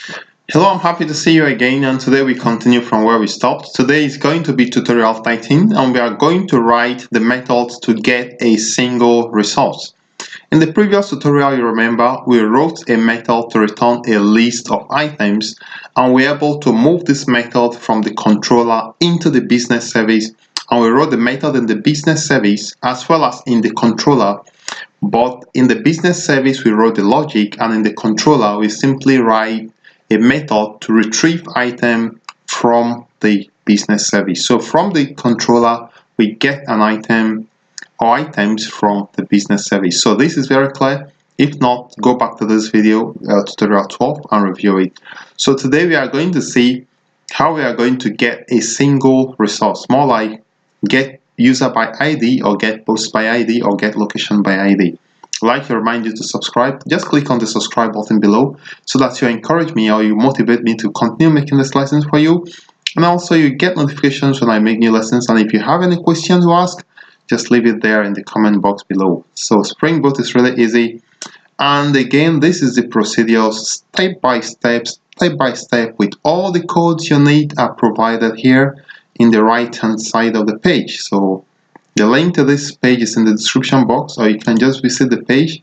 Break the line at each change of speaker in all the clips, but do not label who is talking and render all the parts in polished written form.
Hello, I'm happy to see you again, and today we continue from where we stopped. Today is going to be tutorial 19, and we are going to write the methods to get a single result. In the previous tutorial, you remember, we wrote a method to return a list of items, and we were able to move this method from the controller into the business service, and we wrote the method in the business service as well as in the controller. But in the business service, we wrote the logic, and in the controller, we simply write a method to retrieve item from the business service. So from the controller, we get an item or items from the business service. So this is very clear. If not, go back to this video, tutorial 12, and review it. So today we are going to see how we are going to get a single resource, more like get user by ID or get post by ID or get location by ID. I'd like to remind you to subscribe. Just click on the subscribe button below so that you encourage me or you motivate me to continue making these lessons for you. And also you get notifications when I make new lessons. And if you have any questions to ask, just leave it there in the comment box below. So Spring Boot is really easy. And again, this is the procedure step by step with all the codes you need are provided here in the right hand side of the page. So the link to this page is in the description box, or you can just visit the page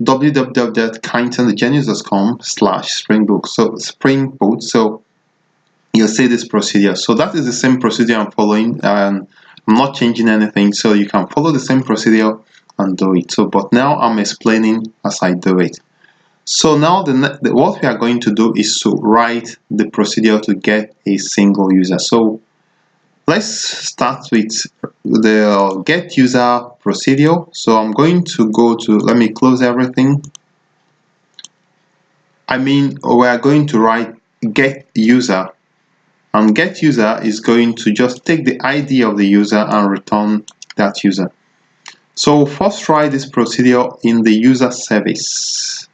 www.kindandthegenius.com/springboot. So Spring Boot. So you'll see this procedure. So that is the same procedure I'm following, and I'm not changing anything. So you can follow the same procedure and do it. So, but now I'm explaining as I do it. So now what we are going to do is to write the procedure to get a single user. So let's start with the get user procedure. So I'm going to go to, let me close everything. We are going to write get user, and get user is going to just take the ID of the user and return that user. So first write this procedure in the user service.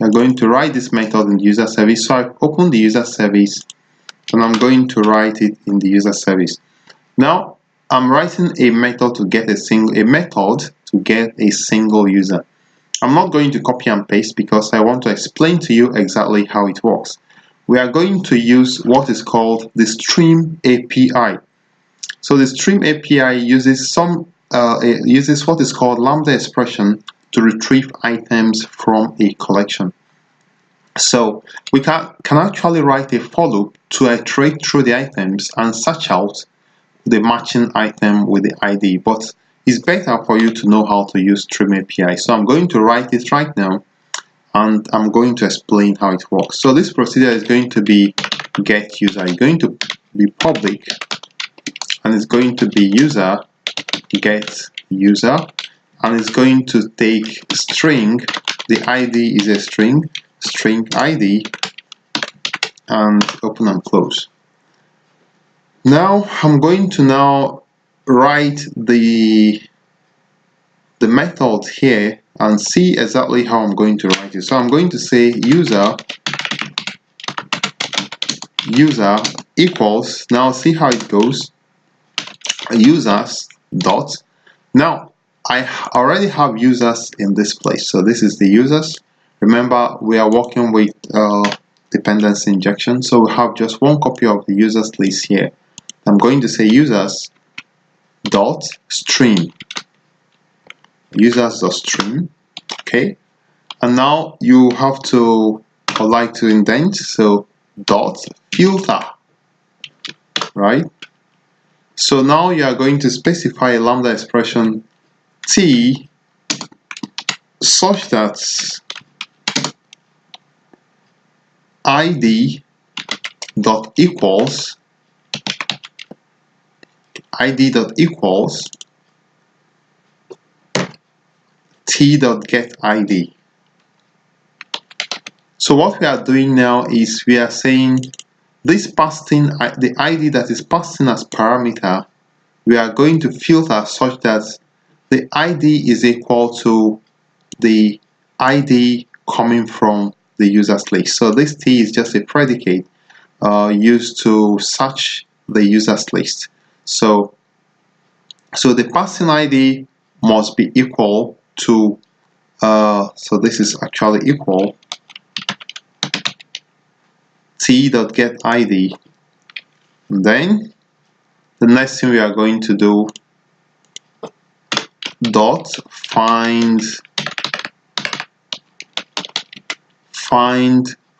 I'm going to write this method in the user service. So I've opened the user service and I'm going to write it in the user service. Now I'm writing a method to get a single user. I'm not going to copy and paste because I want to explain to you exactly how it works. We are going to use what is called the Stream API. So the Stream API uses what is called lambda expression to retrieve items from a collection. So we can actually write a for loop to iterate through the items and search out the matching item with the ID, but it's better for you to know how to use Stream API. So I'm going to write it right now and I'm going to explain how it works. So this procedure is going to be get user. It's going to be public and it's going to be user get user, and it's going to take string. The ID is a string ID, and open and close. Now I'm going to write the method here and see exactly how I'm going to write it. So I'm going to say user equals, now see how it goes, users dot. Now I already have users in this place, so this is the users. Remember, we are working with dependency injection, so we have just one copy of the users list here. I'm going to say users dot string, okay, and now you have to like to indent, so dot filter, right? So now you are going to specify a lambda expression t such that id dot equals t dot get id. So what we are doing now is we are saying this passing the ID that is passing as parameter, we are going to filter such that the ID is equal to the ID coming from the users list. So this T is just a predicate used to search the users list. So the passing ID must be equal to so this is actually equal c.getID. And then the next thing we are going to do dot find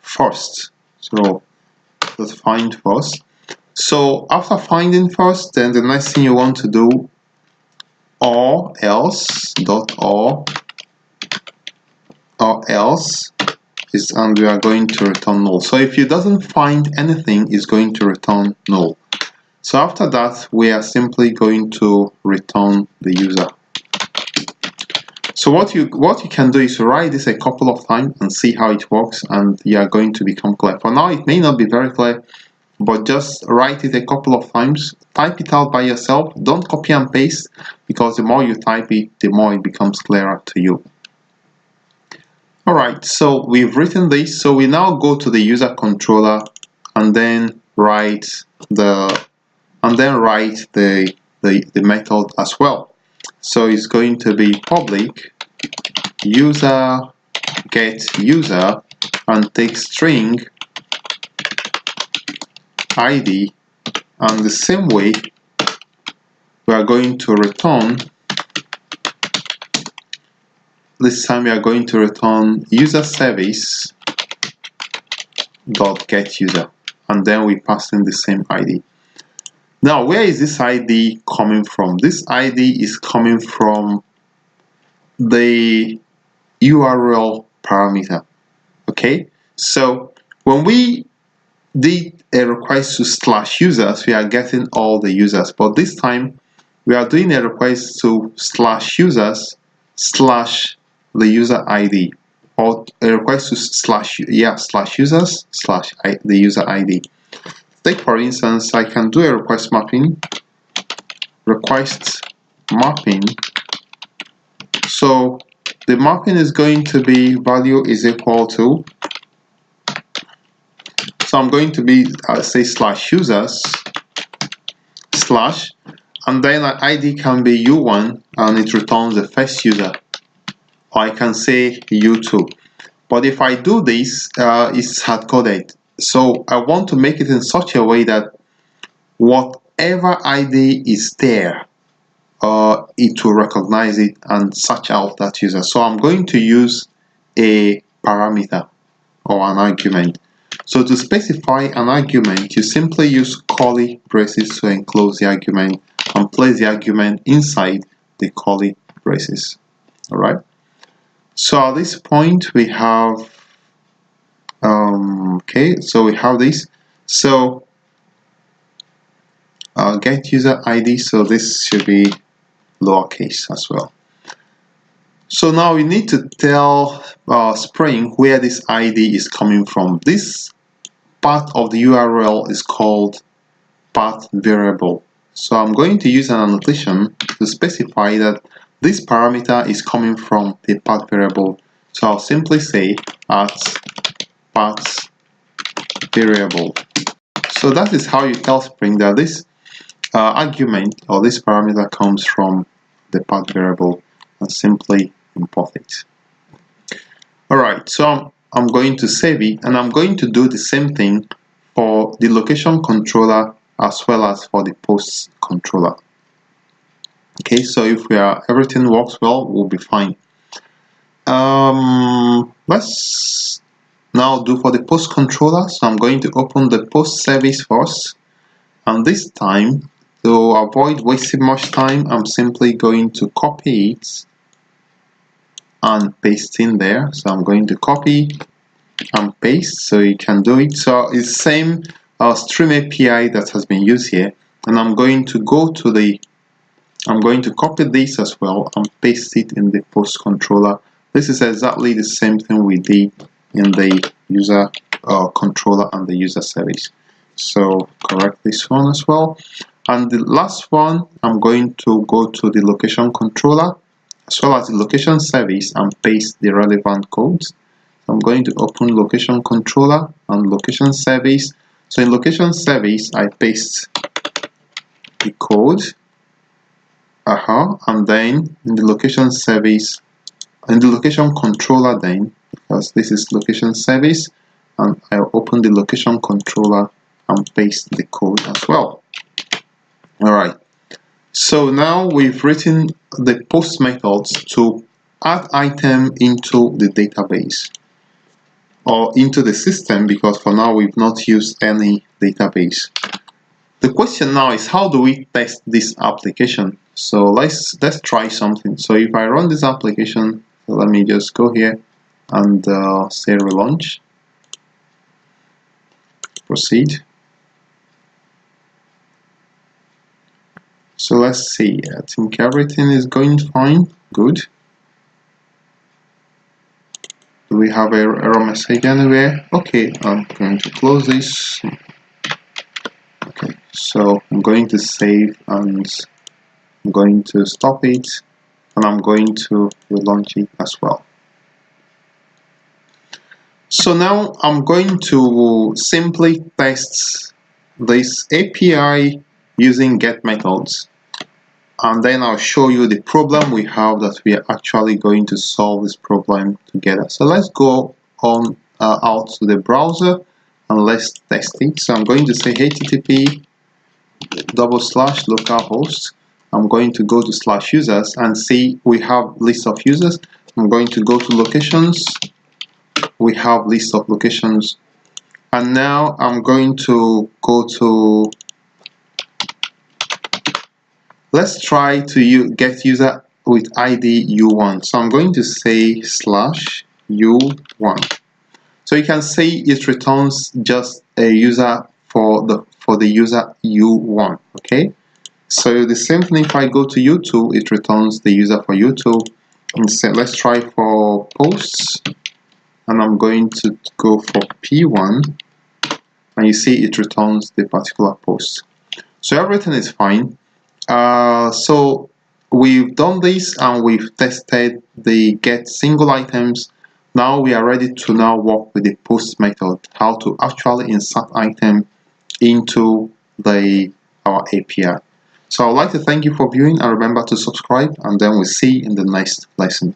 first. So let's find first. So after finding first, then the next thing you want to do or else is, and we are going to return null. So if it doesn't find anything, it's going to return null. So after that, we are simply going to return the user. So what you can do is write this a couple of times and see how it works, and you are going to become clear. For now, it may not be very clear, but just write it a couple of times. Type it out by yourself. Don't copy and paste, because the more you type it, the more it becomes clearer to you. Alright, so we've written this. So we now go to the user controller and then write the method as well. So it's going to be public user get user and take string ID, and the same way we are going to return, this time we are going to return user service dot get user, and then we pass in the same ID. Now, where is this ID coming from? This ID is coming from the URL parameter. Okay, so when we did a request to /users, we are getting all the users, but this time we are doing a request to /users / the user ID, or a request to /users / the user ID. Take for instance, I can do a request mapping. So the mapping is going to be value is equal to, so I'm going to be say /users / and then an ID can be U1 and it returns the first user, or I can say U2. But if I do this, it's hard coded. So I want to make it in such a way that whatever ID is there, it will recognize it and search out that user. So I'm going to use a parameter or an argument. So to specify an argument, you simply use curly braces to enclose the argument and place the argument inside the curly braces. All right. So at this point we have okay, so we have this. So get user ID, so this should be lowercase as well. So now we need to tell Spring where this ID is coming from. This part of the URL is called path variable. So I'm going to use an annotation to specify that this parameter is coming from the path variable. So I'll simply say at path variable. So that is how you tell Spring that this argument or this parameter comes from the path variable, and simply import it. Alright, so I'm going to save it, and I'm going to do the same thing for the location controller as well as for the post controller. Okay, so if everything works well, we'll be fine. Let's now do for the post controller. So I'm going to open the post service first, and this time, to avoid wasting much time, I'm simply going to copy it and paste in there. So I'm going to copy and paste, so you can do it. So it's the same Stream API that has been used here, and I'm going to copy this as well and paste it in the post controller. This is exactly the same thing we did in the user controller and the user service. So correct this one as well. And the last one, I'm going to go to the location controller as well as the location service and paste the relevant codes. I'm going to open location controller and location service. So in location service, I paste the code, and then in the location service, in the location controller, then because this is location service, and I'll open the location controller and paste the code as well. Alright, so now we've written the post methods to add item into the database or into the system, because for now we've not used any database. The question now is, how do we test this application? So let's try something. So if I run this application, so let me just go here and say relaunch, proceed. So let's see, I think everything is going fine, good. Do we have an error message anywhere? Okay, I'm going to close this. Okay, so I'm going to save and I'm going to stop it, and I'm going to relaunch it as well. So now I'm going to simply test this API using get methods, and then I'll show you the problem we have that we are actually going to solve this problem together. So let's go on out to the browser and let's test it. So I'm going to say http://localhost. I'm going to go to /users and see we have list of users. I'm going to go to locations. We have list of locations, and now I'm going to go to, let's try to get user with ID U1. So I'm going to say /U1. So you can see it returns just a user for the user U1. Okay. So the same thing if I go to U2, it returns the user for U2. And say let's try for posts, and I'm going to go for P1, and you see it returns the particular post. So everything is fine. So we've done this and we've tested the get single items. Now we are ready to now work with the post method, how to actually insert item into our API. So I'd like to thank you for viewing, and remember to subscribe, and then we'll see you in the next lesson.